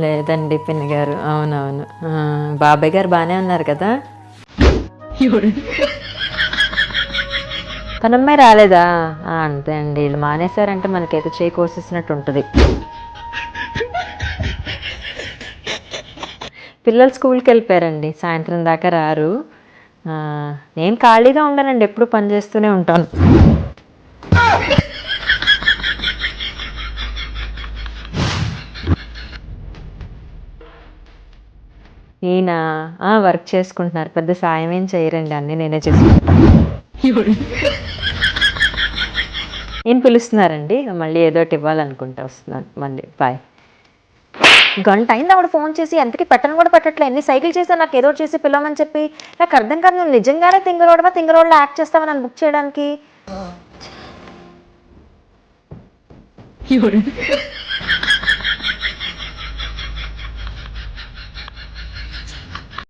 లేదండి పిన్ని గారు. అవునవును. బాబాయ్ గారు బాగానే ఉన్నారు కదా? పనమ్మాయి రాలేదా? అంతే అండి, వీళ్ళు మానేశారంటే మనకేదో చేయి కోసేసినట్టు ఉంటుంది. పిల్లలు స్కూల్కి వెళ్ళిపోయారండి, సాయంత్రం దాకా రారు. నేను ఖాళీగా ఉండనండి, ఎప్పుడు పని చేస్తూనే ఉంటాను. ఈయన వర్క్ చేసుకుంటున్నారు, పెద్ద సాయం ఏం చేయరండి, అన్నీ నేనే చేసుకుంటాను. ఈయన పిలుస్తున్నారండి, మళ్ళీ ఏదోటి ఇవ్వాలనుకుంటా, వస్తున్నాను మళ్ళీ. బాయ్. గంట అయింది ఆవిడ ఫోన్ చేసి, ఎంతకి పెట్టను కూడా పెట్టట్లే. ఎన్ని సైకిల్ చేసా నాకు ఏదో చేసి పిలవమని చెప్పి. నాకు అర్థం కాదు, నువ్వు నిజంగానే తింగరోడ్లో యాక్ట్ చేస్తావా నన్ను బుక్ చేయడానికి?